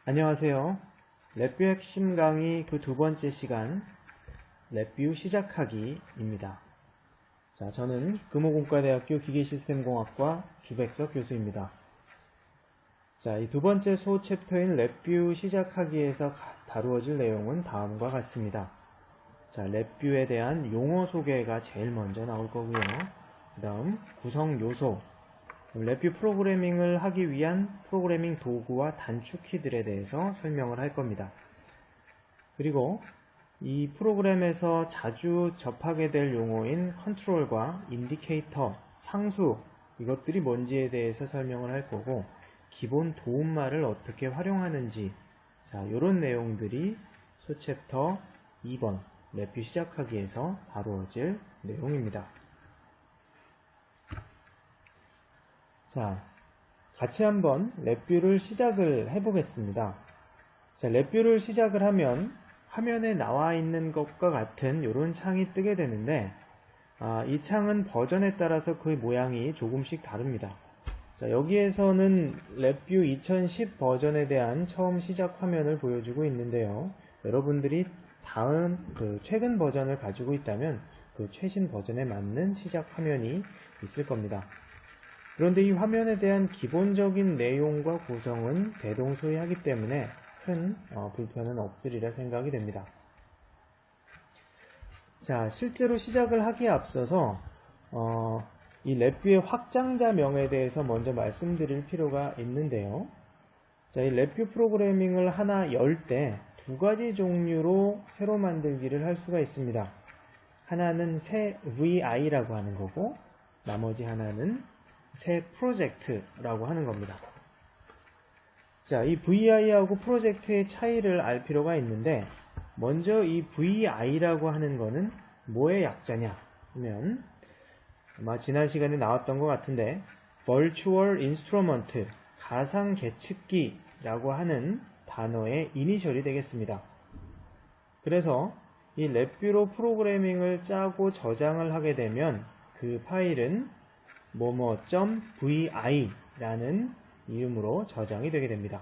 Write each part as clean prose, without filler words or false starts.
안녕하세요. 랩뷰 핵심 강의 그 두 번째 시간 랩뷰 시작하기입니다. 자, 저는 금호공과대학교 기계시스템공학과 주백석 교수입니다. 자, 이 두 번째 소 챕터인 랩뷰 시작하기에서 다루어질 내용은 다음과 같습니다. 자, 랩뷰에 대한 용어 소개가 제일 먼저 나올 거고요. 그 다음 구성 요소, 랩뷰 프로그래밍을 하기 위한 프로그래밍 도구와 단축키들에 대해서 설명을 할 겁니다. 그리고 이 프로그램에서 자주 접하게 될 용어인 컨트롤과 인디케이터, 상수, 이것들이 뭔지에 대해서 설명을 할 거고, 기본 도움말을 어떻게 활용하는지, 자, 이런 내용들이 소챕터 2번 랩뷰 시작하기에서 다루어질 내용입니다. 자, 같이 한번 랩뷰를 시작을 해보겠습니다. 자, 랩뷰를 시작을 하면 화면에 나와 있는 것과 같은 이런 창이 뜨게 되는데, 이 창은 버전에 따라서 그 모양이 조금씩 다릅니다. 자, 여기에서는 랩뷰 2010 버전에 대한 처음 시작 화면을 보여주고 있는데요. 여러분들이 최근 버전을 가지고 있다면 그 최신 버전에 맞는 시작 화면이 있을 겁니다. 그런데 이 화면에 대한 기본적인 내용과 구성은 대동소이하기 때문에 큰 불편은 없으리라 생각이 됩니다. 자, 실제로 시작을 하기에 앞서서 이 랩뷰의 확장자명에 대해서 먼저 말씀드릴 필요가 있는데요. 자, 이 랩뷰 프로그래밍을 하나 열 때 두 가지 종류로 새로 만들기를 할 수가 있습니다. 하나는 새 VI라고 하는 거고, 나머지 하나는 새 프로젝트라고 하는 겁니다. 자, 이 VI하고 프로젝트의 차이를 알 필요가 있는데, 먼저 이 VI라고 하는 거는 뭐의 약자냐 하면, 아마 지난 시간에 나왔던 것 같은데 Virtual Instrument, 가상 계측기라고 하는 단어의 이니셜이 되겠습니다. 그래서 이 랩뷰로 프로그래밍을 짜고 저장을 하게 되면 그 파일은 뭐뭐.vi라는 이름으로 저장이 되게 됩니다.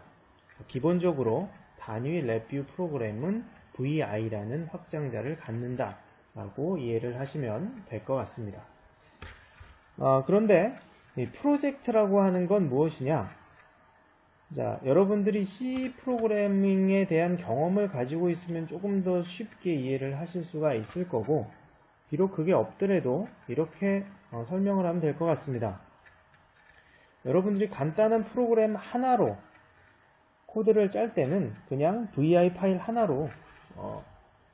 기본적으로 단위 랩뷰 프로그램은 vi라는 확장자를 갖는다 라고 이해를 하시면 될 것 같습니다. 그런데 이 프로젝트라고 하는 건 무엇이냐? 자, 여러분들이 C 프로그래밍에 대한 경험을 가지고 있으면 조금 더 쉽게 이해를 하실 수가 있을 거고, 비록 그게 없더라도 이렇게 설명을 하면 될 것 같습니다. 여러분들이 간단한 프로그램 하나로 코드를 짤 때는 그냥 VI 파일 하나로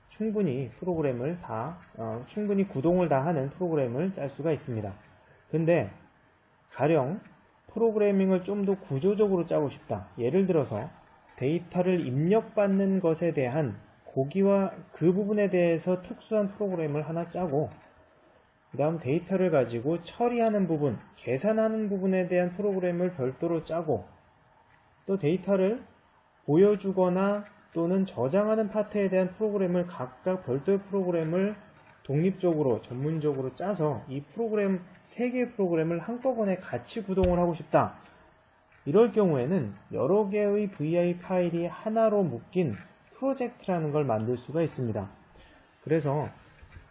충분히 프로그램을 충분히 구동을 다 하는 프로그램을 짤 수가 있습니다. 근데 가령 프로그래밍을 좀 더 구조적으로 짜고 싶다. 예를 들어서 데이터를 입력받는 것에 대한 고기와 그 부분에 대해서 특수한 프로그램을 하나 짜고, 그 다음 데이터를 가지고 처리하는 부분, 계산하는 부분에 대한 프로그램을 별도로 짜고, 또 데이터를 보여주거나 또는 저장하는 파트에 대한 프로그램을 각각 별도의 프로그램을 독립적으로 전문적으로 짜서 이 프로그램 3개의 프로그램을 한꺼번에 같이 구동을 하고 싶다. 이럴 경우에는 여러 개의 VI 파일이 하나로 묶인 프로젝트라는 걸 만들 수가 있습니다. 그래서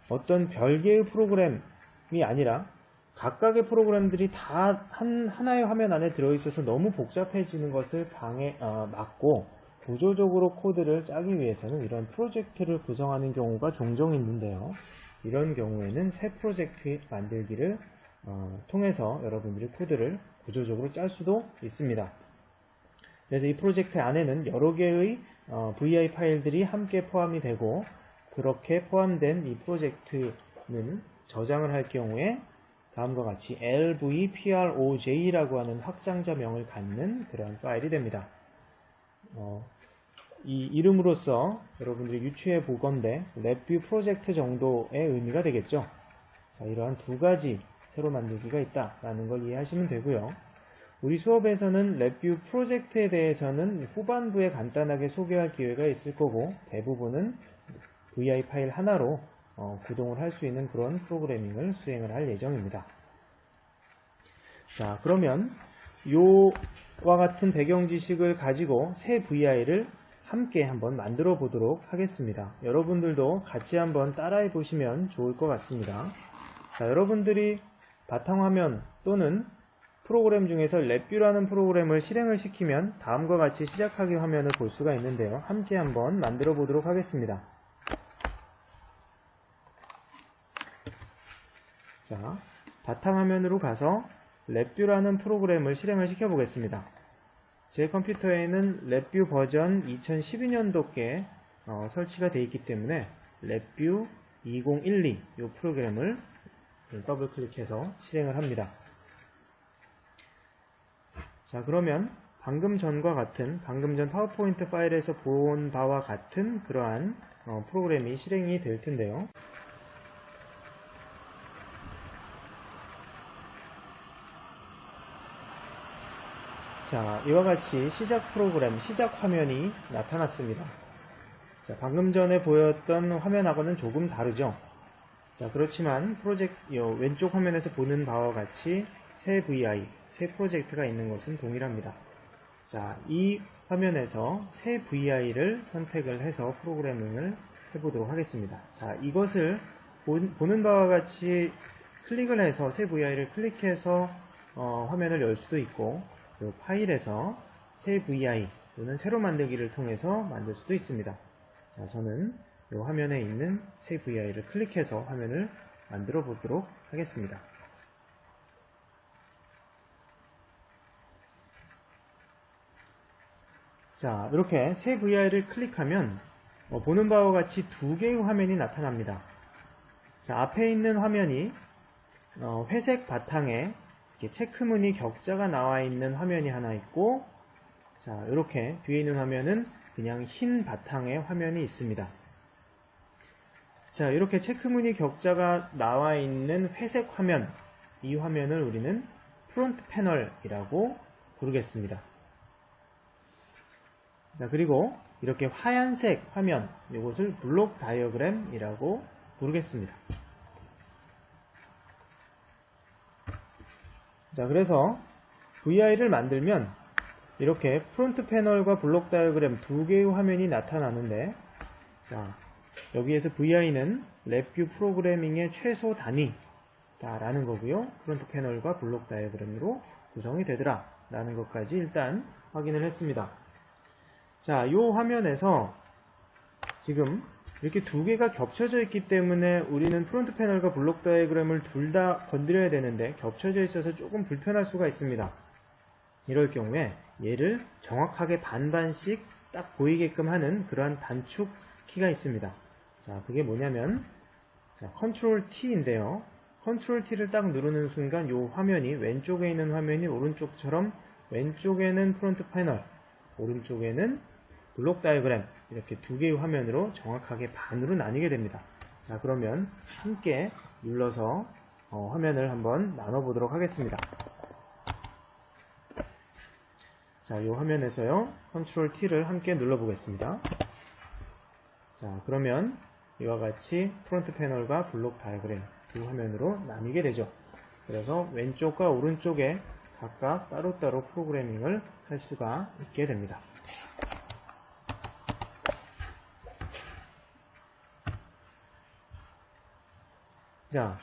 어떤 별개의 프로그램이 아니라 각각의 프로그램들이 다 하나의 화면 안에 들어있어서 너무 복잡해지는 것을 막고 구조적으로 코드를 짜기 위해서는 이런 프로젝트를 구성하는 경우가 종종 있는데요. 이런 경우에는 새 프로젝트 만들기를 통해서 여러분들이 코드를 구조적으로 짤 수도 있습니다. 그래서 이 프로젝트 안에는 여러 개의 VI 파일들이 함께 포함이 되고, 그렇게 포함된 이 프로젝트는 저장을 할 경우에 다음과 같이 lvproj라고 하는 확장자명을 갖는 그런 파일이 됩니다. 이 이름으로써 여러분들이 유추해 보건대 랩뷰 프로젝트 정도의 의미가 되겠죠. 자, 이러한 두 가지 새로 만들기가 있다라는 걸 이해하시면 되고요. 우리 수업에서는 랩뷰 프로젝트에 대해서는 후반부에 간단하게 소개할 기회가 있을 거고, 대부분은 VI 파일 하나로 구동을 할 수 있는 그런 프로그래밍을 수행을 할 예정입니다. 자, 그러면 요 같은 배경 지식을 가지고 새 VI를 함께 한번 만들어 보도록 하겠습니다. 여러분들도 같이 한번 따라해 보시면 좋을 것 같습니다. 자, 여러분들이 바탕화면 또는 프로그램 중에서 랩뷰라는 프로그램을 실행을 시키면 다음과 같이 시작하기 화면을 볼 수가 있는데요. 함께 한번 만들어 보도록 하겠습니다. 자, 바탕화면으로 가서 랩뷰라는 프로그램을 실행을 시켜 보겠습니다. 제 컴퓨터에는 랩뷰 버전 2012년도께 설치가 되어 있기 때문에 랩뷰 2012 이 프로그램을 더블 클릭해서 실행을 합니다. 자, 그러면 방금 전 파워포인트 파일에서 본 바와 같은 그러한 프로그램이 실행이 될 텐데요. 자, 이와 같이 시작 프로그램, 시작 화면이 나타났습니다. 자, 방금 전에 보였던 화면하고는 조금 다르죠. 자, 그렇지만 왼쪽 화면에서 보는 바와 같이 새 VI, 새 프로젝트가 있는 것은 동일합니다. 자, 이 화면에서 새 VI를 선택을 해서 프로그래밍을 해보도록 하겠습니다. 자, 이것을 보는 바와 같이 클릭을 해서 새 VI를 클릭해서 화면을 열 수도 있고, 이 파일에서 새 VI 또는 새로 만들기를 통해서 만들 수도 있습니다. 자, 저는 이 화면에 있는 새 VI를 클릭해서 화면을 만들어 보도록 하겠습니다. 자, 이렇게 새 VI를 클릭하면 보는 바와 같이 두 개의 화면이 나타납니다. 자, 앞에 있는 화면이 회색 바탕에 이렇게 체크무늬 격자가 나와 있는 화면이 하나 있고, 자, 이렇게 뒤에 있는 화면은 그냥 흰 바탕의 화면이 있습니다. 자, 이렇게 체크무늬 격자가 나와 있는 회색 화면, 이 화면을 우리는 프론트 패널이라고 부르겠습니다. 자, 그리고 이렇게 하얀색 화면, 이것을 블록 다이어그램이라고 부르겠습니다. 자, 그래서 VI를 만들면 이렇게 프론트 패널과 블록 다이어그램 두 개의 화면이 나타나는데, 자, 여기에서 VI는 랩뷰 프로그래밍의 최소 단위다라는 거고요. 프론트 패널과 블록 다이어그램으로 구성이 되더라 라는 것까지 일단 확인을 했습니다. 자, 이 화면에서 지금 이렇게 두 개가 겹쳐져 있기 때문에 우리는 프론트 패널과 블록 다이어그램을 둘 다 건드려야 되는데 겹쳐져 있어서 조금 불편할 수가 있습니다. 이럴 경우에 얘를 정확하게 반반씩 딱 보이게끔 하는 그러한 단축 키가 있습니다. 자, 그게 뭐냐면, 자, 컨트롤 T인데요. 컨트롤 T를 딱 누르는 순간 이 화면이, 왼쪽에 있는 화면이 오른쪽처럼 왼쪽에는 프론트 패널, 오른쪽에는 블록 다이어그램, 이렇게 두 개의 화면으로 정확하게 반으로 나뉘게 됩니다. 자, 그러면 함께 눌러서 화면을 한번 나눠 보도록 하겠습니다. 자, 이 화면에서요, 컨트롤 T를 함께 눌러 보겠습니다. 자, 그러면 이와 같이 프론트 패널과 블록 다이어그램 두 화면으로 나뉘게 되죠. 그래서 왼쪽과 오른쪽에 각각 따로따로 프로그래밍을 할 수가 있게 됩니다. 자,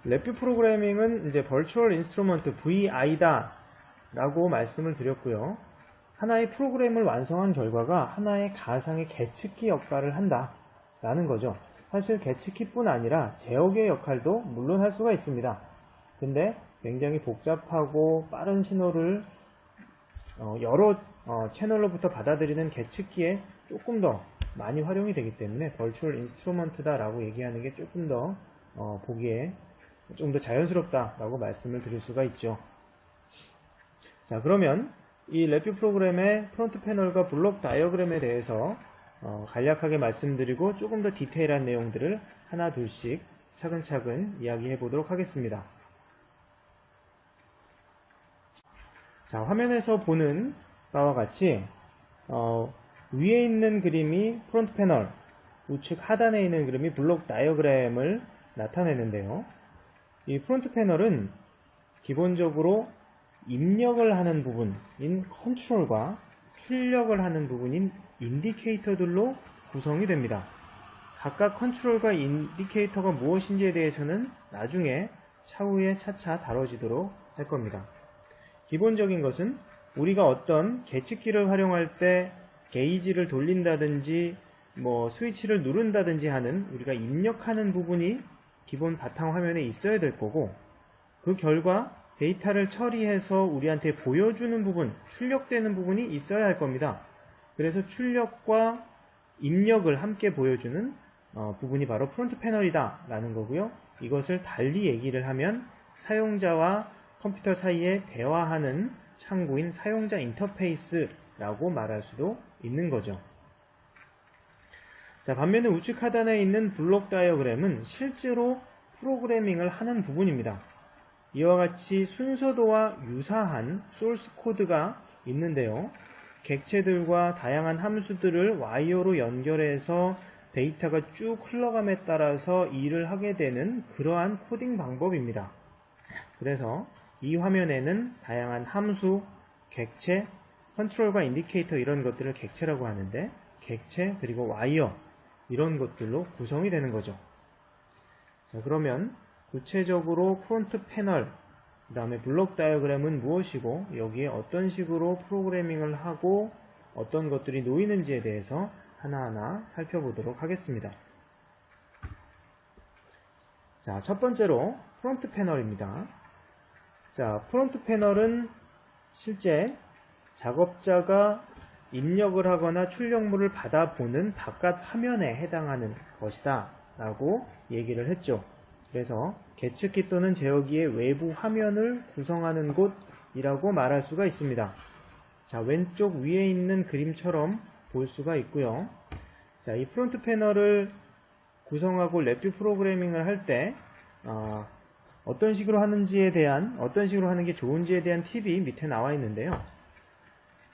랩뷰 프로그래밍은 이제 Virtual Instrument VI다 라고 말씀을 드렸고요. 하나의 프로그램을 완성한 결과가 하나의 가상의 계측기 역할을 한다 라는 거죠. 사실 계측기뿐 아니라 제어기의 역할도 물론 할 수가 있습니다. 근데 굉장히 복잡하고 빠른 신호를 여러 채널로부터 받아들이는 계측기에 조금 더 많이 활용이 되기 때문에 Virtual Instrument다 라고 얘기하는 게 조금 더 보기에 좀 더 자연스럽다 라고 말씀을 드릴 수가 있죠. 자, 그러면 이 랩뷰 프로그램의 프론트 패널과 블록 다이어그램에 대해서 간략하게 말씀드리고 조금 더 디테일한 내용들을 하나 둘씩 차근차근 이야기해 보도록 하겠습니다. 자, 화면에서 보는 바와 같이 위에 있는 그림이 프론트 패널, 우측 하단에 있는 그림이 블록 다이어그램을 나타내는데요. 이 프론트 패널은 기본적으로 입력을 하는 부분인 컨트롤과 출력을 하는 부분인 인디케이터들로 구성이 됩니다. 각각 컨트롤과 인디케이터가 무엇인지에 대해서는 나중에 차후에 차차 다뤄지도록 할 겁니다. 기본적인 것은 우리가 어떤 계측기를 활용할 때 게이지를 돌린다든지 스위치를 누른다든지 하는 우리가 입력하는 부분이 기본 바탕 화면에 있어야 될 거고, 그 결과 데이터를 처리해서 우리한테 보여주는 부분, 출력되는 부분이 있어야 할 겁니다. 그래서 출력과 입력을 함께 보여주는 부분이 바로 프론트 패널이다 라는 거고요. 이것을 달리 얘기를 하면 사용자와 컴퓨터 사이에 대화하는 창구인 사용자 인터페이스라고 말할 수도 있는 거죠. 자, 반면에 우측 하단에 있는 블록 다이어그램은 실제로 프로그래밍을 하는 부분입니다. 이와 같이 순서도와 유사한 소스 코드가 있는데요. 객체들과 다양한 함수들을 와이어로 연결해서 데이터가 쭉 흘러감에 따라서 일을 하게 되는 그러한 코딩 방법입니다. 그래서 이 화면에는 다양한 함수, 객체, 컨트롤과 인디케이터 이런 것들을 객체라고 하는데, 객체 그리고 와이어 이런 것들로 구성이 되는 거죠. 자, 그러면 구체적으로 프론트 패널, 그 다음에 블록 다이어그램은 무엇이고 여기에 어떤 식으로 프로그래밍을 하고 어떤 것들이 놓이는지에 대해서 하나하나 살펴보도록 하겠습니다. 자, 첫 번째로 프론트 패널입니다. 자, 프론트 패널은 실제 작업자가 입력을 하거나 출력물을 받아보는 바깥 화면에 해당하는 것이다 라고 얘기를 했죠. 그래서 계측기 또는 제어기의 외부 화면을 구성하는 곳이라고 말할 수가 있습니다. 자, 왼쪽 위에 있는 그림처럼 볼 수가 있고요. 자, 이 프론트 패널을 구성하고 랩뷰 프로그래밍을 할 때 어떤 식으로 하는 게 좋은지에 대한 팁이 밑에 나와 있는데요.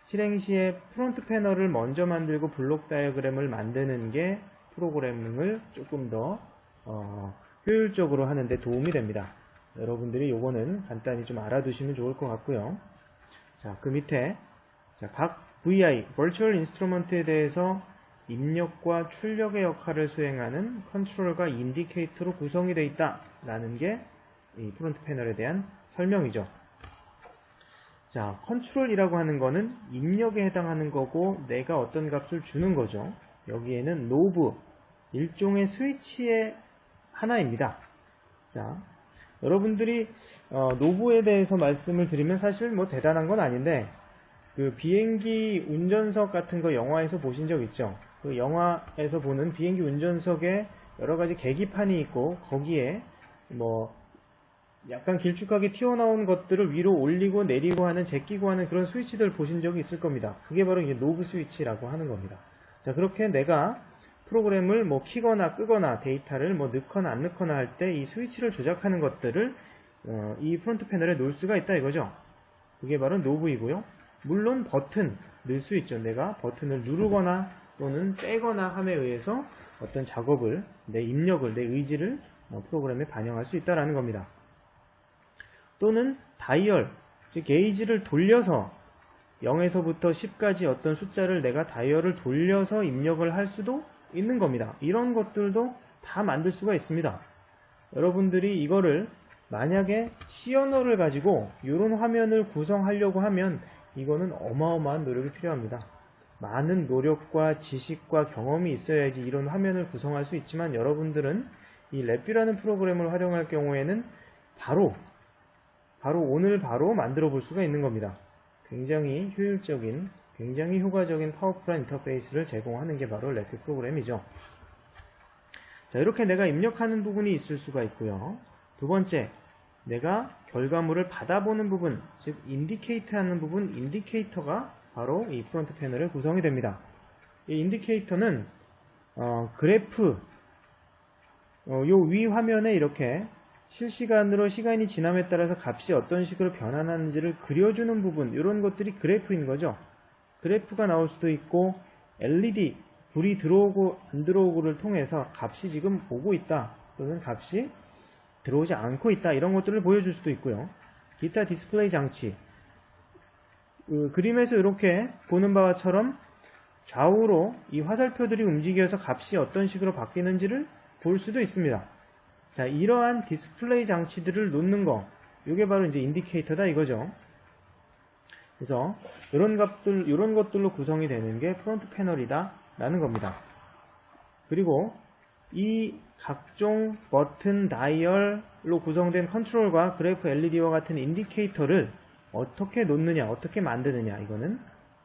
실행 시에 프론트 패널을 먼저 만들고 블록 다이어그램을 만드는 게 프로그래밍을 조금 더 효율적으로 하는 데 도움이 됩니다. 여러분들이 요거는 간단히 좀 알아두시면 좋을 것 같고요. 자, 그 밑에 각 VI, Virtual Instrument에 대해서 입력과 출력의 역할을 수행하는 컨트롤과 인디케이터로 구성이 되어 있다 라는 게 이 프론트 패널에 대한 설명이죠. 자, 컨트롤이라고 하는 거는 입력에 해당하는 거고 내가 어떤 값을 주는 거죠. 여기에는 노브, 일종의 스위치의 하나입니다. 자, 여러분들이 노브에 대해서 말씀을 드리면 사실 대단한 건 아닌데, 그 비행기 운전석 같은 거 영화에서 보신 적 있죠? 그 영화에서 보는 비행기 운전석에 여러 가지 계기판이 있고 거기에 약간 길쭉하게 튀어나온 것들을 위로 올리고 내리고 하는, 제끼고 하는 그런 스위치들 보신 적이 있을 겁니다. 그게 바로 이제 노브 스위치라고 하는 겁니다. 자, 그렇게 내가 프로그램을 키거나 끄거나 데이터를 넣거나 안 넣거나 할 때 이 스위치를 조작하는 것들을 이 프론트 패널에 놓을 수가 있다 이거죠. 그게 바로 노브이고요. 물론 버튼 넣을 수 있죠. 내가 버튼을 누르거나 또는 빼거나 함에 의해서 어떤 작업을, 내 입력을, 내 의지를 프로그램에 반영할 수 있다라는 겁니다. 또는 다이얼, 즉 게이지를 돌려서 0에서부터 10까지 어떤 숫자를 내가 다이얼을 돌려서 입력을 할 수도 있는 겁니다. 이런 것들도 다 만들 수가 있습니다. 여러분들이 이거를 만약에 C 언어를 가지고 이런 화면을 구성하려고 하면 이거는 어마어마한 노력이 필요합니다. 많은 노력과 지식과 경험이 있어야지 이런 화면을 구성할 수 있지만, 여러분들은 이 랩뷰라는 프로그램을 활용할 경우에는 바로 오늘 바로 만들어 볼 수가 있는 겁니다. 굉장히 효율적인, 굉장히 효과적인 파워풀한 인터페이스를 제공하는 게 바로 랩뷰 프로그램이죠. 자, 이렇게 내가 입력하는 부분이 있을 수가 있고요. 두 번째, 내가 결과물을 받아보는 부분, 즉 인디케이트 하는 부분, 인디케이터가 바로 이 프론트 패널의 구성이 됩니다. 이 인디케이터는 그래프, 요 위 화면에 이렇게 실시간으로 시간이 지남에 따라서 값이 어떤 식으로 변환하는지를 그려주는 부분, 이런 것들이 그래프인 거죠. 그래프가 나올 수도 있고 LED, 불이 들어오고 안 들어오고를 통해서 값이 지금 오고 있다 또는 값이 들어오지 않고 있다, 이런 것들을 보여줄 수도 있고요. 기타 디스플레이 장치, 그림에서 이렇게 보는 바와처럼 좌우로 이 화살표들이 움직여서 값이 어떤 식으로 바뀌는지를 볼 수도 있습니다. 자, 이러한 디스플레이 장치들을 놓는 거, 이게 바로 이제 인디케이터다 이거죠. 그래서 이런 것들로 구성이 되는 게 프론트 패널이다 라는 겁니다. 그리고 이 각종 버튼, 다이얼로 구성된 컨트롤과 그래프 LED와 같은 인디케이터를 어떻게 놓느냐, 어떻게 만드느냐, 이거는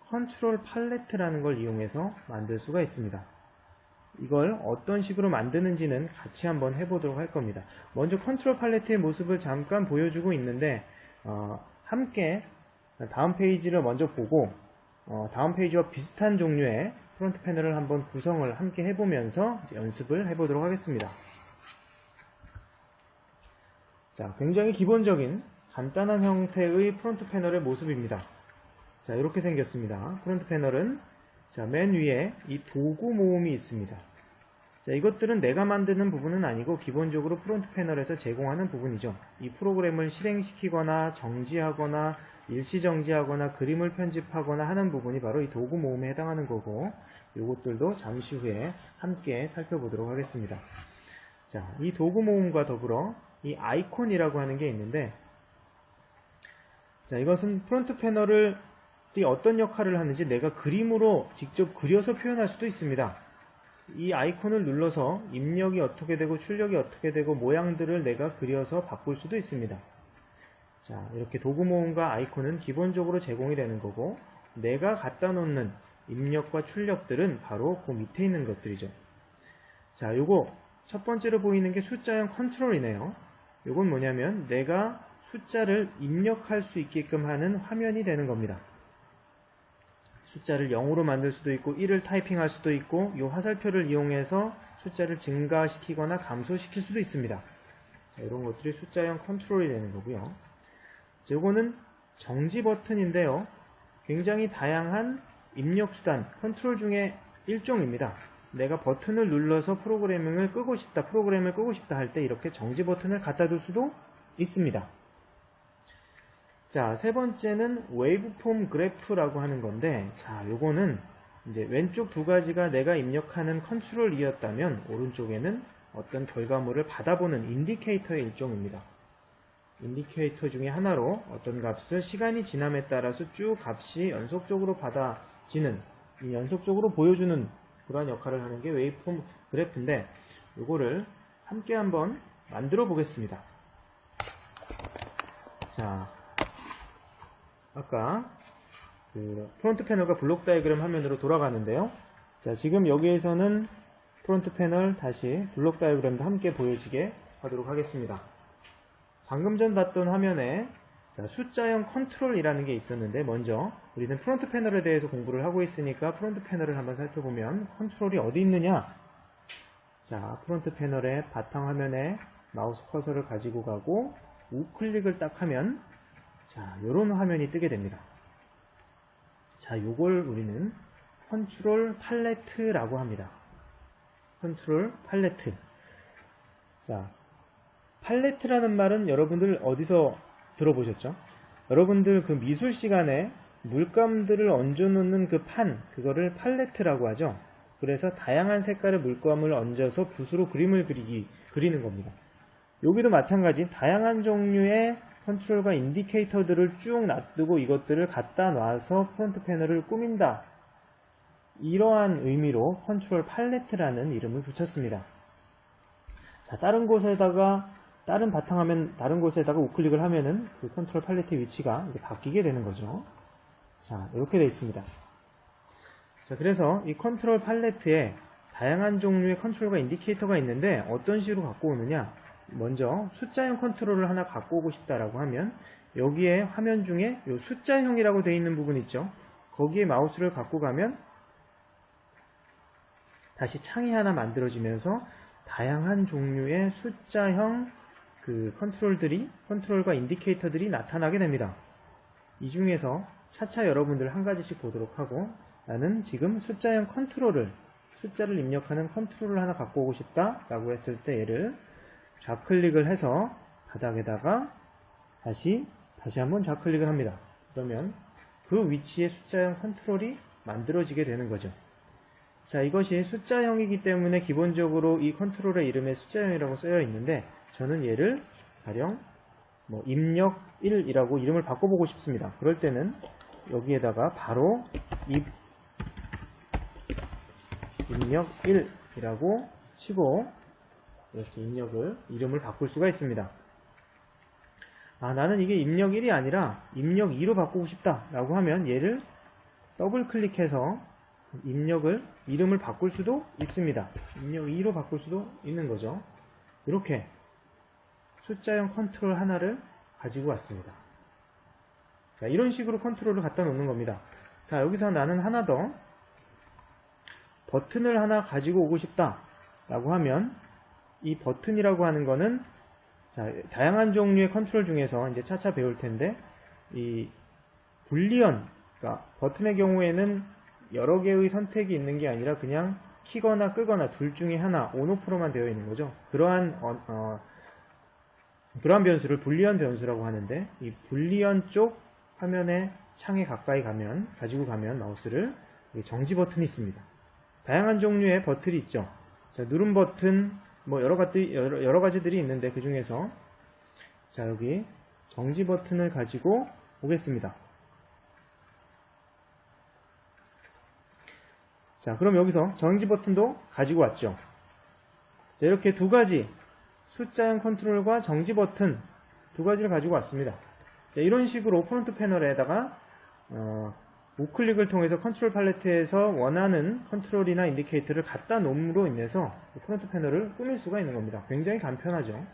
컨트롤 팔레트라는 걸 이용해서 만들 수가 있습니다. 이걸 어떤 식으로 만드는지는 같이 한번 해보도록 할 겁니다. 먼저 컨트롤 팔레트의 모습을 잠깐 보여주고 있는데 함께 다음 페이지를 먼저 보고 다음 페이지와 비슷한 종류의 프론트 패널을 한번 구성을 함께 해보면서 이제 연습을 해보도록 하겠습니다. 자, 굉장히 기본적인 간단한 형태의 프론트 패널의 모습입니다. 자, 이렇게 생겼습니다. 프론트 패널은 자, 맨 위에 이 도구 모음이 있습니다. 자, 이것들은 내가 만드는 부분은 아니고 기본적으로 프론트 패널에서 제공하는 부분이죠. 이 프로그램을 실행시키거나 정지하거나 일시정지하거나 그림을 편집하거나 하는 부분이 바로 이 도구 모음에 해당하는 거고, 이것들도 잠시 후에 함께 살펴보도록 하겠습니다. 자, 이 도구 모음과 더불어 이 아이콘이라고 하는 게 있는데, 자, 이것은 프론트 패널이 어떤 역할을 하는지 내가 그림으로 직접 그려서 표현할 수도 있습니다. 이 아이콘을 눌러서 입력이 어떻게 되고 출력이 어떻게 되고 모양들을 내가 그려서 바꿀 수도 있습니다. 자, 이렇게 도구 모음과 아이콘은 기본적으로 제공이 되는 거고, 내가 갖다 놓는 입력과 출력들은 바로 그 밑에 있는 것들이죠. 자, 요거 첫 번째로 보이는 게 숫자형 컨트롤이네요. 요건 뭐냐면 내가 숫자를 입력할 수 있게끔 하는 화면이 되는 겁니다. 숫자를 0으로 만들 수도 있고 1을 타이핑할 수도 있고 이 화살표를 이용해서 숫자를 증가시키거나 감소시킬 수도 있습니다. 자, 이런 것들이 숫자형 컨트롤이 되는 거고요. 자, 이거는 정지 버튼인데요. 굉장히 다양한 입력 수단, 컨트롤 중에 일종입니다. 내가 버튼을 눌러서 프로그램을 끄고 싶다 할 때 이렇게 정지 버튼을 갖다 둘 수도 있습니다. 자, 세 번째는 웨이브폼 그래프라고 하는 건데, 자, 요거는 이제 왼쪽 두 가지가 내가 입력하는 컨트롤이었다면 오른쪽에는 어떤 결과물을 받아보는 인디케이터의 일종입니다. 인디케이터 중에 하나로 어떤 값을 시간이 지남에 따라서 쭉 값이 연속적으로 받아지는, 이 연속적으로 보여주는 그런 역할을 하는 게 웨이브폼 그래프인데, 요거를 함께 한번 만들어 보겠습니다. 자, 아까 그 프론트 패널과 블록 다이그램 화면으로 돌아가는데요. 자, 지금 여기에서는 프론트 패널 다시 블록 다이그램도 함께 보여지게 하도록 하겠습니다. 방금 전 봤던 화면에 자, 숫자형 컨트롤이라는 게 있었는데, 먼저 우리는 프론트 패널에 대해서 공부를 하고 있으니까 프론트 패널을 한번 살펴보면 컨트롤이 어디 있느냐. 자, 프론트 패널의 바탕 화면에 마우스 커서를 가지고 가고 우클릭을 딱 하면 자, 요런 화면이 뜨게 됩니다. 자, 요걸 우리는 컨트롤 팔레트라고 합니다. 컨트롤 팔레트. 자, 팔레트라는 말은 여러분들 어디서 들어보셨죠? 여러분들 그 미술 시간에 물감들을 얹어놓는 그 판, 그거를 팔레트라고 하죠. 그래서 다양한 색깔의 물감을 얹어서 붓으로 그림을 그리는 겁니다. 여기도 마찬가지 다양한 종류의 컨트롤과 인디케이터들을 쭉 놔두고 이것들을 갖다 놔서 프론트 패널을 꾸민다. 이러한 의미로 컨트롤 팔레트라는 이름을 붙였습니다. 자, 다른 바탕화면 다른 곳에다가 우클릭을 하면은 그 컨트롤 팔레트의 위치가 바뀌게 되는 거죠. 자, 이렇게 되어 있습니다. 자, 그래서 이 컨트롤 팔레트에 다양한 종류의 컨트롤과 인디케이터가 있는데 어떤 식으로 갖고 오느냐. 먼저 숫자형 컨트롤을 하나 갖고 오고 싶다라고 하면 여기에 화면 중에 이 숫자형이라고 되어 있는 부분 있죠. 거기에 마우스를 갖고 가면 다시 창이 하나 만들어지면서 다양한 종류의 숫자형 그 컨트롤과 인디케이터들이 나타나게 됩니다. 이 중에서 차차 여러분들 한 가지씩 보도록 하고, 나는 지금 숫자형 숫자를 입력하는 컨트롤을 하나 갖고 오고 싶다라고 했을 때 얘를 좌클릭을 해서 바닥에다가 다시 한번 좌클릭을 합니다. 그러면 그 위치에 숫자형 컨트롤이 만들어지게 되는 거죠. 자, 이것이 숫자형이기 때문에 기본적으로 이 컨트롤의 이름에 숫자형이라고 쓰여 있는데, 저는 얘를 가령 입력 1이라고 이름을 바꿔보고 싶습니다. 그럴 때는 여기에다가 바로 입력 1이라고 치고 이렇게 이름을 바꿀 수가 있습니다. 나는 이게 입력 1이 아니라 입력 2로 바꾸고 싶다 라고 하면 얘를 더블 클릭해서 이름을 바꿀 수도 있습니다. 입력 2로 바꿀 수도 있는 거죠. 이렇게 숫자형 컨트롤 하나를 가지고 왔습니다. 자, 이런 식으로 컨트롤을 갖다 놓는 겁니다. 자, 여기서 나는 하나 더 버튼을 하나 가지고 오고 싶다 라고 하면, 이 버튼이라고 하는 거는, 자, 다양한 종류의 컨트롤 중에서 이제 차차 배울 텐데, 이 불리언, 그러니까 버튼의 경우에는 여러 개의 선택이 있는 게 아니라 그냥 키거나 끄거나 둘 중에 하나, 온오프로만 되어 있는 거죠. 그러한 변수를 불리언 변수라고 하는데, 이 불리언 쪽 화면의 창에 가지고 가면 마우스를 정지 버튼이 있습니다. 다양한 종류의 버튼이 있죠. 자, 누름 버튼, 여러 가지들이 있는데, 그 중에서, 자, 여기 정지 버튼을 가지고 오겠습니다. 자, 그럼 여기서 정지 버튼도 가지고 왔죠. 자, 이렇게 두 가지, 숫자형 컨트롤과 정지 버튼 두 가지를 가지고 왔습니다. 자, 이런 식으로 프론트 패널에다가 우클릭을 통해서 컨트롤 팔레트에서 원하는 컨트롤이나 인디케이터를 갖다 놓음으로 인해서 프론트 패널을 꾸밀 수가 있는 겁니다. 굉장히 간편하죠.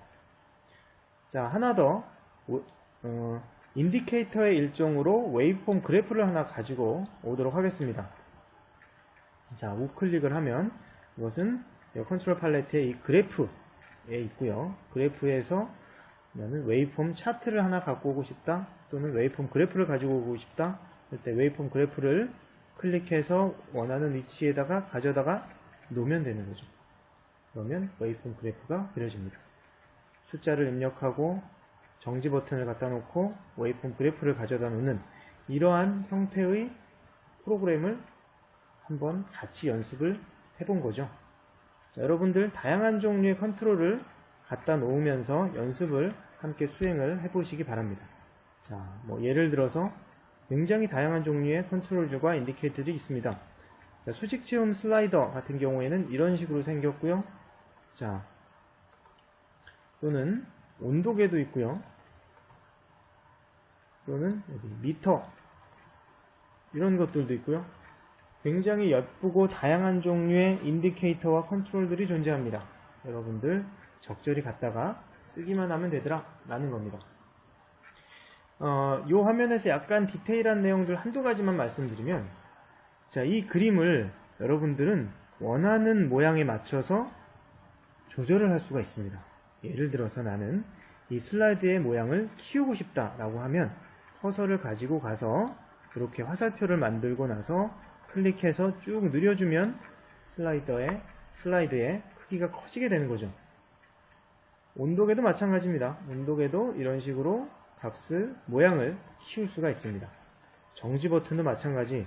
자, 하나 더 인디케이터의 일종으로 웨이브폼 그래프를 하나 가지고 오도록 하겠습니다. 자, 우클릭을 하면 이것은 컨트롤 팔레트의 이 그래프에 있고요. 그래프에서 나는 웨이브폼 차트를 하나 갖고 오고 싶다, 또는 웨이브폼 그래프를 가지고 오고 싶다 할 때 웨이브폼 그래프를 클릭해서 원하는 위치에다가 가져다가 놓으면 되는 거죠. 그러면 웨이브폼 그래프가 그려집니다. 숫자를 입력하고 정지 버튼을 갖다 놓고 웨이브폼 그래프를 가져다 놓는 이러한 형태의 프로그램을 한번 같이 연습을 해본 거죠. 자, 여러분들 다양한 종류의 컨트롤을 갖다 놓으면서 연습을 함께 수행을 해보시기 바랍니다. 자, 예를 들어서 굉장히 다양한 종류의 컨트롤들과 인디케이터들이 있습니다. 자, 수직 체험 슬라이더 같은 경우에는 이런 식으로 생겼고요. 자, 또는 온도계도 있고요. 또는 여기 미터, 이런 것들도 있고요. 굉장히 예쁘고 다양한 종류의 인디케이터와 컨트롤들이 존재합니다. 여러분들 적절히 갖다가 쓰기만 하면 되더라 라는 겁니다. 이 화면에서 약간 디테일한 내용들 한두 가지만 말씀드리면, 자, 이 그림을 여러분들은 원하는 모양에 맞춰서 조절을 할 수가 있습니다. 예를 들어서 나는 이 슬라이드의 모양을 키우고 싶다 라고 하면 커서를 가지고 가서 이렇게 화살표를 만들고 나서 클릭해서 쭉 늘려주면 슬라이드의 크기가 커지게 되는 거죠. 온도계도 마찬가지입니다. 온도계도 이런 식으로 모양을 키울 수가 있습니다. 정지 버튼도 마찬가지,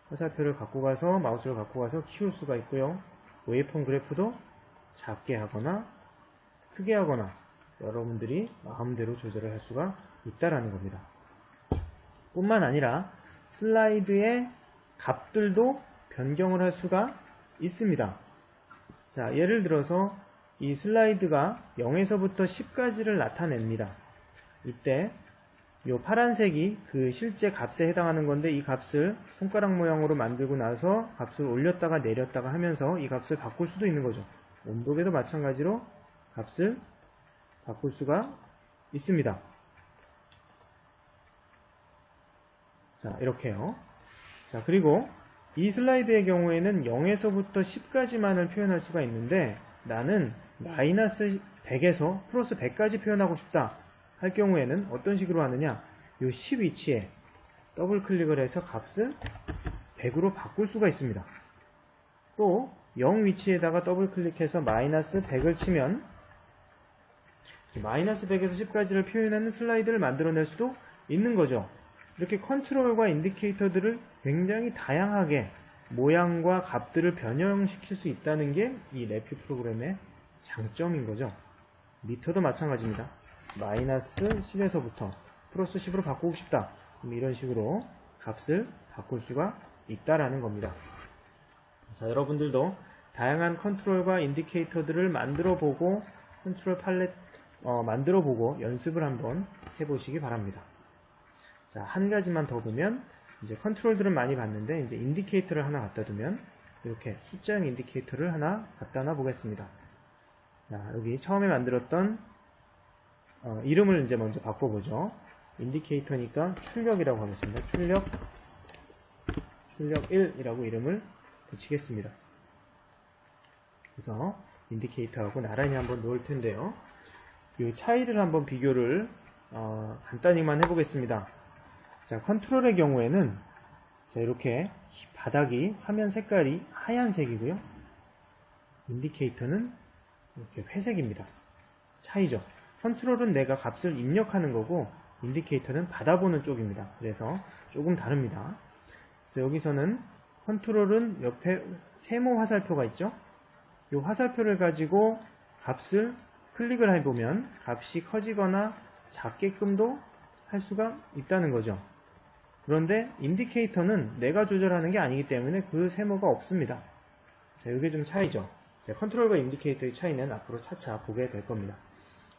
화살표를 갖고 가서 마우스를 갖고 가서 키울 수가 있고요. 웨이브폼 그래프도 작게 하거나 크게 하거나 여러분들이 마음대로 조절을 할 수가 있다라는 겁니다. 뿐만 아니라 슬라이드의 값들도 변경을 할 수가 있습니다. 자, 예를 들어서 이 슬라이드가 0에서부터 10까지를 나타냅니다. 이때 이 파란색이 그 실제 값에 해당하는 건데, 이 값을 손가락 모양으로 만들고 나서 값을 올렸다가 내렸다가 하면서 이 값을 바꿀 수도 있는 거죠. 온도계도 마찬가지로 값을 바꿀 수가 있습니다. 자, 이렇게요. 자, 그리고 이 슬라이드의 경우에는 0에서부터 10까지만을 표현할 수가 있는데, 나는 마이너스 100에서 플러스 100까지 표현하고 싶다 할 경우에는 어떤 식으로 하느냐, 이 10 위치에 더블 클릭을 해서 값을 100으로 바꿀 수가 있습니다. 또 0 위치에다가 더블 클릭해서 마이너스 100을 치면 마이너스 100에서 10까지를 표현하는 슬라이드를 만들어낼 수도 있는 거죠. 이렇게 컨트롤과 인디케이터들을 굉장히 다양하게 모양과 값들을 변형시킬 수 있다는 게 이 래피 프로그램의 장점인 거죠. 미터도 마찬가지입니다. 마이너스 10에서부터 플러스 10으로 바꾸고 싶다. 이런 식으로 값을 바꿀 수가 있다라는 겁니다. 자, 여러분들도 다양한 컨트롤과 인디케이터들을 만들어보고 컨트롤 팔렛 만들어보고 연습을 한번 해보시기 바랍니다. 자, 한 가지만 더 보면 이제 컨트롤들은 많이 봤는데 이제 인디케이터를 하나 갖다 두면 이렇게 숫자형 인디케이터를 하나 갖다 놔 보겠습니다. 자, 여기 처음에 만들었던 이름을 이제 먼저 바꿔보죠. 인디케이터니까 출력이라고 하겠습니다. 출력 1이라고 이름을 붙이겠습니다. 그래서 인디케이터하고 나란히 한번 놓을 텐데요. 이 차이를 한번 비교를 간단히만 해보겠습니다. 자, 컨트롤의 경우에는 자, 이렇게 바닥이 화면 색깔이 하얀색이고요. 인디케이터는 이렇게 회색입니다. 차이죠. 컨트롤은 내가 값을 입력하는 거고 인디케이터는 받아보는 쪽입니다. 그래서 조금 다릅니다. 그래서 여기서는 컨트롤은 옆에 세모 화살표가 있죠. 이 화살표를 가지고 값을 클릭을 해보면 값이 커지거나 작게끔도 할 수가 있다는 거죠. 그런데 인디케이터는 내가 조절하는 게 아니기 때문에 그 세모가 없습니다. 자, 이게 좀 차이죠. 자, 컨트롤과 인디케이터의 차이는 앞으로 차차 보게 될 겁니다.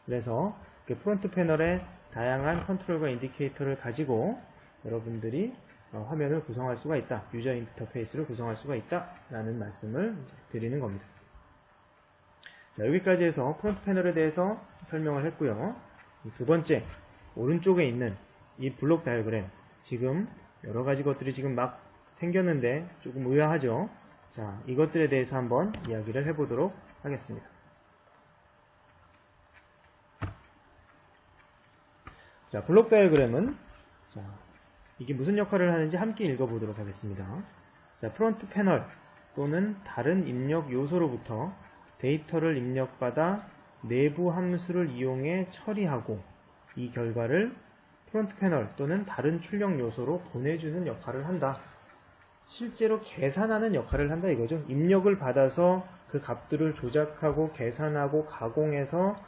그래서 프론트 패널에 다양한 컨트롤과 인디케이터를 가지고 여러분들이 화면을 구성할 수가 있다. 유저 인터페이스를 구성할 수가 있다. 라는 말씀을 드리는 겁니다. 자, 여기까지 해서 프론트 패널에 대해서 설명을 했고요. 두 번째, 오른쪽에 있는 이 블록 다이어그램. 지금 여러 가지 것들이 지금 막 생겼는데 조금 의아하죠? 자, 이것들에 대해서 한번 이야기를 해보도록 하겠습니다. 자, 블록 다이어그램은 자, 이게 무슨 역할을 하는지 함께 읽어보도록 하겠습니다. 자, 프론트 패널 또는 다른 입력 요소로부터 데이터를 입력받아 내부 함수를 이용해 처리하고 이 결과를 프론트 패널 또는 다른 출력 요소로 보내주는 역할을 한다. 실제로 계산하는 역할을 한다 이거죠. 입력을 받아서 그 값들을 조작하고 계산하고 가공해서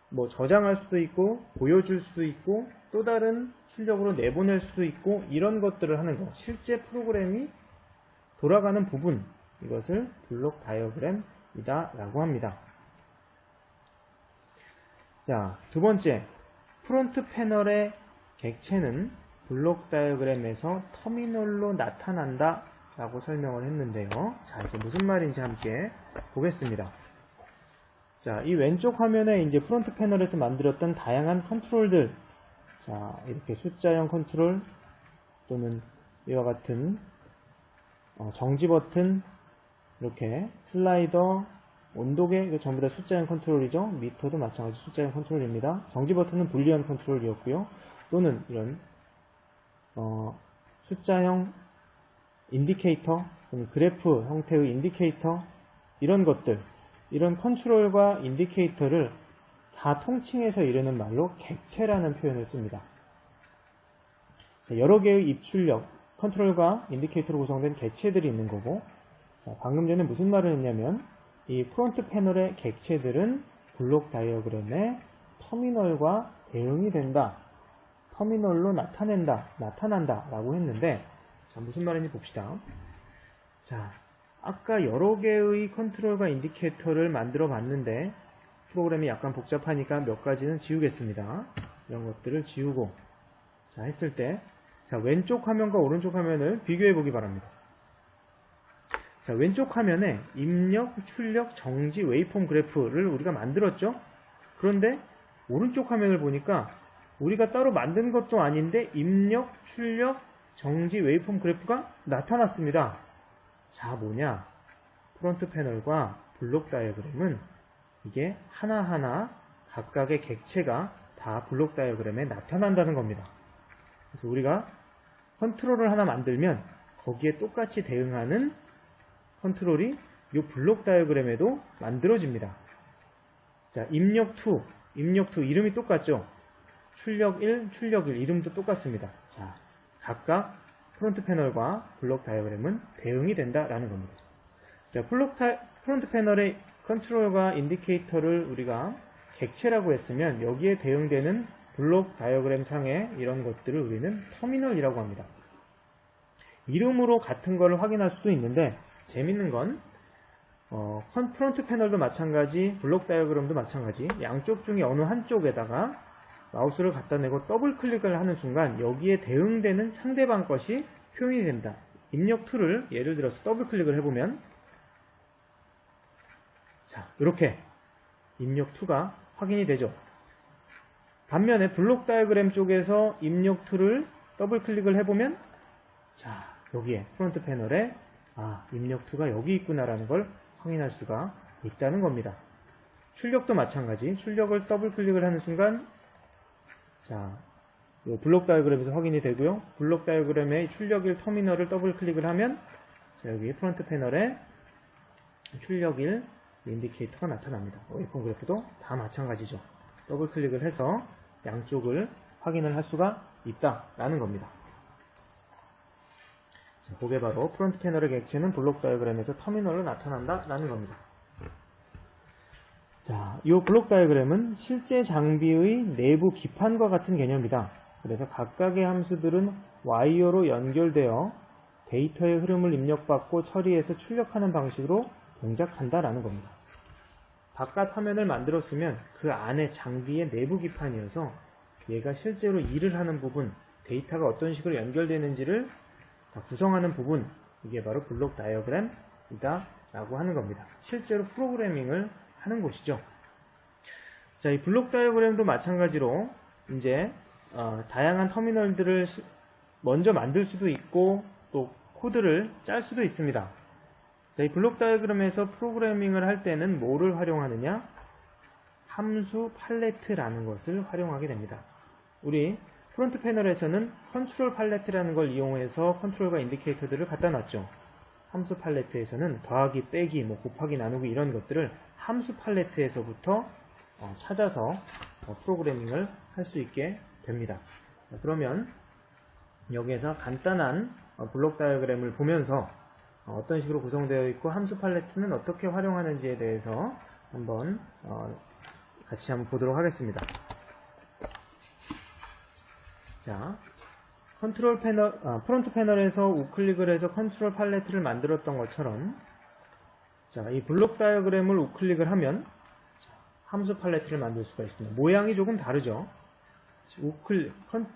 뭐 저장할 수도 있고 보여줄 수도 있고 또 다른 출력으로 내보낼 수도 있고 이런 것들을 하는 거. 실제 프로그램이 돌아가는 부분, 이것을 블록 다이어그램이다 라고 합니다. 자, 두 번째, 프론트 패널의 객체는 블록 다이어그램에서 터미널로 나타난다 라고 설명을 했는데요. 자, 이게 무슨 말인지 함께 보겠습니다. 자, 이 왼쪽 화면에 이제 프론트 패널에서 만들었던 다양한 컨트롤들, 자, 이렇게 숫자형 컨트롤 또는 이와 같은 정지 버튼, 이렇게 슬라이더, 온도계, 이거 전부 다 숫자형 컨트롤이죠. 미터도 마찬가지 숫자형 컨트롤입니다. 정지 버튼은 불리언 컨트롤이었고요. 또는 이런 숫자형 인디케이터, 또는 그래프 형태의 인디케이터, 이런 것들, 이런 컨트롤과 인디케이터를 다 통칭해서 이르는 말로 객체라는 표현을 씁니다. 자, 여러 개의 입출력, 컨트롤과 인디케이터로 구성된 객체들이 있는 거고, 자, 방금 전에 무슨 말을 했냐면 이 프론트 패널의 객체들은 블록 다이어그램의 터미널과 대응이 된다. 터미널로 나타난다 라고 했는데, 자, 무슨 말인지 봅시다. 자, 아까 여러 개의 컨트롤과 인디케이터를 만들어 봤는데 프로그램이 약간 복잡하니까 몇 가지는 지우겠습니다. 이런 것들을 지우고 자, 했을 때 자, 왼쪽 화면과 오른쪽 화면을 비교해 보기 바랍니다. 자, 왼쪽 화면에 입력, 출력, 정지, 웨이폼 그래프를 우리가 만들었죠? 그런데 오른쪽 화면을 보니까 우리가 따로 만든 것도 아닌데 입력, 출력, 정지, 웨이폼 그래프가 나타났습니다. 자, 뭐냐? 프론트 패널과 블록 다이어그램은 이게 하나하나 각각의 객체가 다 블록 다이어그램에 나타난다는 겁니다. 그래서 우리가 컨트롤을 하나 만들면 거기에 똑같이 대응하는 컨트롤이 이 블록 다이어그램에도 만들어집니다. 자, 입력2 이름이 똑같죠? 출력 1, 출력 1 이름도 똑같습니다. 자, 각각 프론트 패널과 블록 다이어그램은 대응이 된다라는 겁니다. 자, 프론트 패널의 컨트롤과 인디케이터를 우리가 객체라고 했으면 여기에 대응되는 블록 다이어그램 상의 이런 것들을 우리는 터미널이라고 합니다. 이름으로 같은 걸 확인할 수도 있는데 재밌는 건 프론트 패널도 마찬가지, 블록 다이어그램도 마찬가지, 양쪽 중에 어느 한쪽에다가 마우스를 갖다 대고 더블 클릭을 하는 순간 여기에 대응되는 상대방 것이 표현이 된다. 입력 툴을 예를 들어서 더블 클릭을 해보면 자, 이렇게 입력 툴가 확인이 되죠. 반면에 블록 다이어그램 쪽에서 입력 툴을 더블 클릭을 해보면 자, 여기에 프론트 패널에 입력 툴가 여기 있구나라는 걸 확인할 수가 있다는 겁니다. 출력도 마찬가지. 출력을 더블 클릭을 하는 순간 자, 요 블록 다이어그램에서 확인이 되고요. 블록 다이어그램의 출력1 터미널을 더블 클릭을 하면 자, 여기 프론트 패널에 출력1 인디케이터가 나타납니다. 웨이폰 그래프도 다 마찬가지죠. 더블 클릭을 해서 양쪽을 확인을 할 수가 있다라는 겁니다. 자, 그게 바로 프론트 패널의 객체는 블록 다이어그램에서 터미널로 나타난다라는 겁니다. 자, 이 블록 다이어그램은 실제 장비의 내부 기판과 같은 개념이다. 그래서 각각의 함수들은 와이어로 연결되어 데이터의 흐름을 입력받고 처리해서 출력하는 방식으로 동작한다라는 겁니다. 바깥 화면을 만들었으면 그 안에 장비의 내부 기판이어서 얘가 실제로 일을 하는 부분, 데이터가 어떤 식으로 연결되는지를 구성하는 부분, 이게 바로 블록 다이어그램이다 라고 하는 겁니다. 실제로 프로그래밍을 하는 곳이죠. 자, 이 블록 다이어그램도 마찬가지로 이제 다양한 터미널들을 먼저 만들 수도 있고 또 코드를 짤 수도 있습니다. 자, 이 블록 다이어그램에서 프로그래밍을 할 때는 뭐를 활용하느냐? 함수 팔레트라는 것을 활용하게 됩니다. 우리 프론트 패널에서는 컨트롤 팔레트라는 걸 이용해서 컨트롤과 인디케이터들을 갖다 놨죠. 함수 팔레트에서는 더하기, 빼기, 곱하기, 나누기 이런 것들을 함수 팔레트에서부터 찾아서 프로그래밍을 할 수 있게 됩니다. 자, 그러면 여기에서 간단한 블록 다이어그램을 보면서 어떤 식으로 구성되어 있고 함수 팔레트는 어떻게 활용하는지에 대해서 한번 같이 한번 보도록 하겠습니다. 자, 컨트롤 패널, 프론트 패널에서 우클릭을 해서 컨트롤 팔레트를 만들었던 것처럼 자, 이 블록 다이어그램을 우클릭을 하면 함수 팔레트를 만들 수가 있습니다. 모양이 조금 다르죠.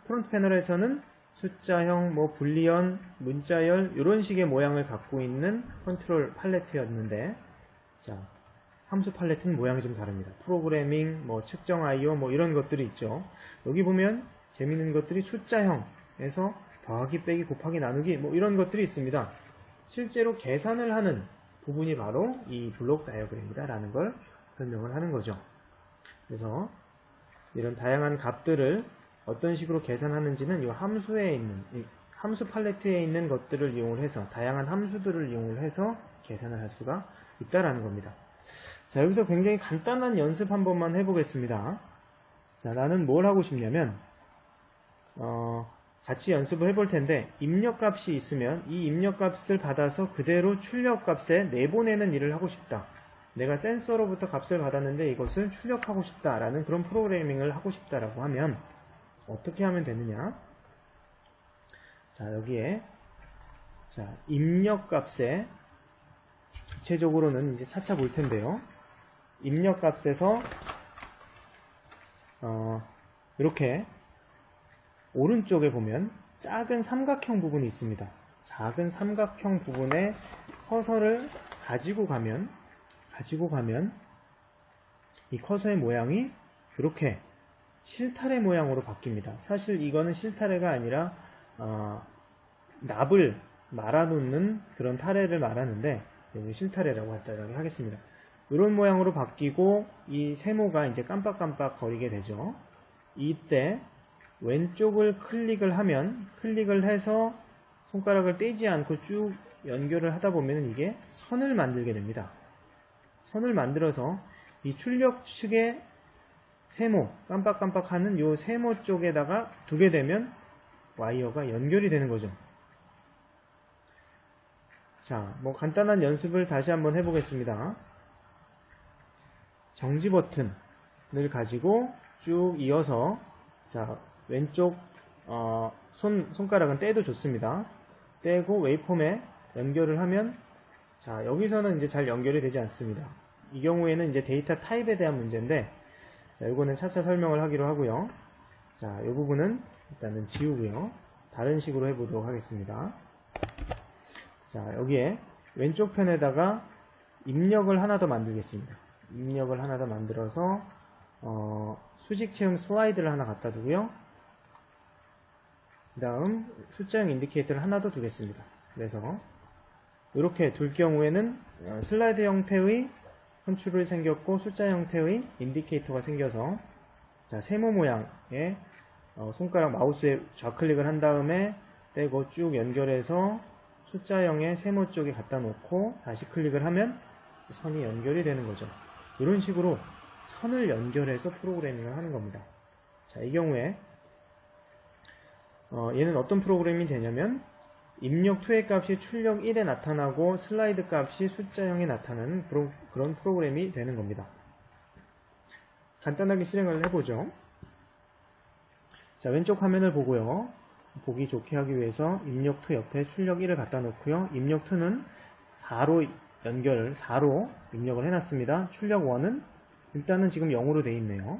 프론트 패널에서는 숫자형, 불리언, 문자열 이런 식의 모양을 갖고 있는 컨트롤 팔레트였는데 자, 함수 팔레트는 모양이 좀 다릅니다. 프로그래밍, 측정 IO 이런 것들이 있죠. 여기 보면 재밌는 것들이 숫자형에서 더하기, 빼기, 곱하기, 나누기 이런 것들이 있습니다. 실제로 계산을 하는 부분이 바로 이 블록 다이어그램이다 라는 걸 설명을 하는 거죠. 그래서 이런 다양한 값들을 어떤 식으로 계산하는지는 이 함수에 있는, 이 함수 팔레트에 있는 것들을 이용해서 다양한 함수들을 이용해서 계산을 할 수가 있다라는 겁니다. 자, 여기서 굉장히 간단한 연습 한 번만 해보겠습니다. 자, 나는 뭘 하고 싶냐면 같이 연습을 해볼 텐데 입력값이 있으면 이 입력값을 받아서 그대로 출력값에 내보내는 일을 하고 싶다. 내가 센서로부터 값을 받았는데 이것을 출력하고 싶다라는 그런 프로그래밍을 하고 싶다라고 하면 어떻게 하면 되느냐? 자, 여기에 자, 입력값에 구체적으로는 이제 차차 볼 텐데요. 입력값에서 이렇게 오른쪽에 보면 작은 삼각형 부분이 있습니다. 작은 삼각형 부분에 커서를 가지고 가면 이 커서의 모양이 이렇게 실타래 모양으로 바뀝니다. 사실 이거는 실타래가 아니라 납을 말아놓는 그런 타래를 말하는데 여기 실타래라고 간단하게 하겠습니다. 이런 모양으로 바뀌고 이 세모가 이제 깜빡깜빡 거리게 되죠. 이때 왼쪽을 클릭을 해서 손가락을 떼지 않고 쭉 연결을 하다 보면 이게 선을 만들게 됩니다. 선을 만들어서 이 출력 측에 세모, 깜빡깜빡하는 요 세모 쪽에다가 두게 되면 와이어가 연결이 되는 거죠. 자, 뭐 간단한 연습을 다시 한번 해보겠습니다. 정지 버튼을 가지고 쭉 이어서, 자, 왼쪽 손가락은 떼도 좋습니다. 떼고 웨이폼에 연결을 하면, 자, 여기서는 이제 잘 연결이 되지 않습니다. 이 경우에는 이제 데이터 타입에 대한 문제인데, 자, 이거는 차차 설명을 하기로 하고요. 자, 이 부분은 일단은 지우고요. 다른 식으로 해보도록 하겠습니다. 자, 여기에 왼쪽 편에다가 입력을 하나 더 만들겠습니다. 입력을 하나 더 만들어서 수직 체형 슬라이드를 하나 갖다 두고요. 그 다음 숫자형 인디케이터를 하나 더 두겠습니다. 그래서 이렇게 둘 경우에는 슬라이드 형태의 컨트롤이 생겼고 숫자 형태의 인디케이터가 생겨서, 자, 세모 모양의 손가락 마우스에 좌클릭을 한 다음에 떼고 쭉 연결해서 숫자형의 세모 쪽에 갖다 놓고 다시 클릭을 하면 선이 연결이 되는 거죠. 이런 식으로 선을 연결해서 프로그래밍을 하는 겁니다. 자, 이 경우에 얘는 어떤 프로그램이 되냐면 입력 2의 값이 출력 1에 나타나고 슬라이드 값이 숫자형에 나타나는 그런 프로그램이 되는 겁니다. 간단하게 실행을 해보죠. 자, 왼쪽 화면을 보고요. 보기 좋게 하기 위해서 입력 2 옆에 출력 1을 갖다 놓고요. 입력 2는 4로 입력을 해놨습니다. 출력 1은 일단은 지금 0으로 되어 있네요.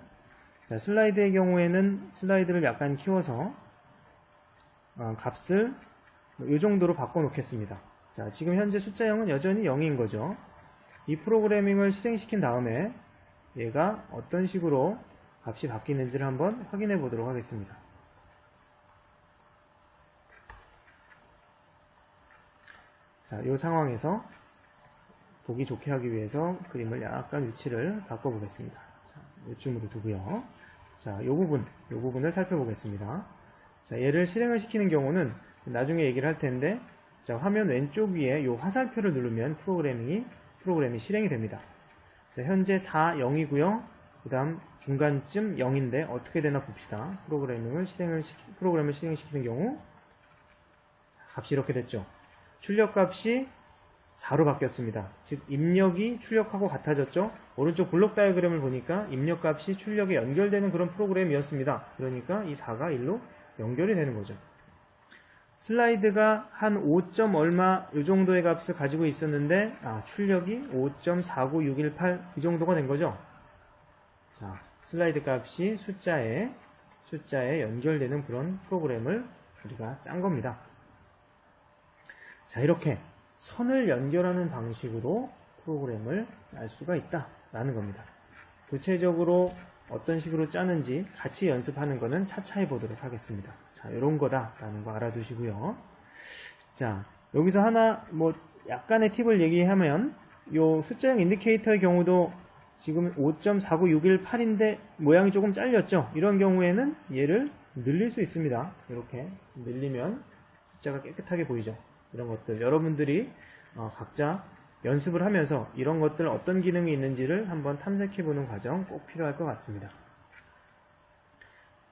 자, 슬라이드의 경우에는 슬라이드를 약간 키워서 값을 이 정도로 바꿔 놓겠습니다. 자, 지금 현재 숫자형은 여전히 0인 거죠. 이 프로그래밍을 실행시킨 다음에 얘가 어떤 식으로 값이 바뀌는지를 한번 확인해 보도록 하겠습니다. 자, 이 상황에서 보기 좋게 하기 위해서 그림을 약간 위치를 바꿔 보겠습니다. 자, 이쯤으로 두고요. 자, 이 부분을 살펴보겠습니다. 자, 얘를 실행을 시키는 경우는 나중에 얘기를 할 텐데, 자, 화면 왼쪽 위에 이 화살표를 누르면 프로그램이 실행이 됩니다. 자, 현재 4, 0이고요. 그 다음 중간쯤 0인데 어떻게 되나 봅시다. 프로그램을 실행시키는 경우 값이 이렇게 됐죠. 출력값이 4로 바뀌었습니다. 즉 입력이 출력하고 같아졌죠. 오른쪽 블록 다이어그램을 보니까 입력값이 출력에 연결되는 그런 프로그램이었습니다. 그러니까 이 4가 1로 연결이 되는 거죠. 슬라이드가 한 5점 얼마 이 정도의 값을 가지고 있었는데 출력이 5.49618 이 정도가 된 거죠. 자, 슬라이드 값이 숫자에 연결되는 그런 프로그램을 우리가 짠 겁니다. 자, 이렇게 선을 연결하는 방식으로 프로그램을 짤 수가 있다라는 겁니다. 구체적으로 어떤 식으로 짜는지 같이 연습하는 거는 차차 해보도록 하겠습니다. 자, 이런 거다라는 거 알아두시고요. 자, 여기서 하나 약간의 팁을 얘기하면 요 숫자형 인디케이터의 경우도 지금 5.49618인데 모양이 조금 잘렸죠. 이런 경우에는 얘를 늘릴 수 있습니다. 이렇게 늘리면 숫자가 깨끗하게 보이죠. 이런 것들 여러분들이 각자 연습을 하면서 이런 것들 어떤 기능이 있는지를 한번 탐색해 보는 과정 꼭 필요할 것 같습니다.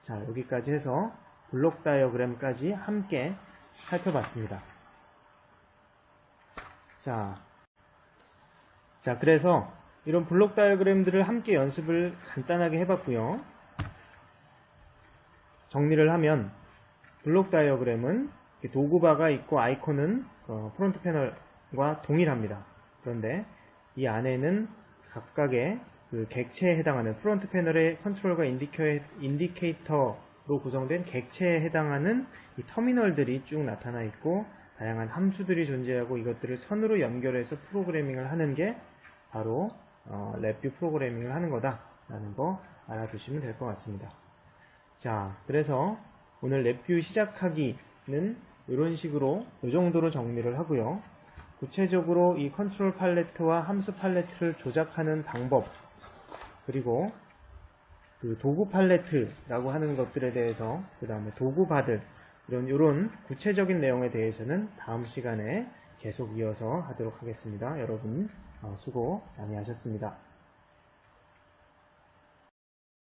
자, 여기까지 해서 블록 다이어그램까지 함께 살펴봤습니다. 자, 그래서 이런 블록 다이어그램들을 함께 연습을 간단하게 해봤고요. 정리를 하면 블록 다이어그램은 도구바가 있고 아이콘은 프론트 패널과 동일합니다. 그런데 이 안에는 각각의 그 객체에 해당하는 프론트 패널의 컨트롤과 인디케이터로 구성된 객체에 해당하는 이 터미널들이 쭉 나타나 있고 다양한 함수들이 존재하고 이것들을 선으로 연결해서 프로그래밍을 하는 게 바로 랩뷰 프로그래밍을 하는 거다라는 거 알아두시면 될 것 같습니다. 자, 그래서 오늘 랩뷰 시작하기는 이런 식으로 이 정도로 정리를 하고요. 구체적으로 이 컨트롤 팔레트와 함수 팔레트를 조작하는 방법, 그리고 그 도구 팔레트라고 하는 것들에 대해서, 그 다음에 도구바들, 이런 구체적인 내용에 대해서는 다음 시간에 계속 이어서 하도록 하겠습니다. 여러분 수고 많이 하셨습니다.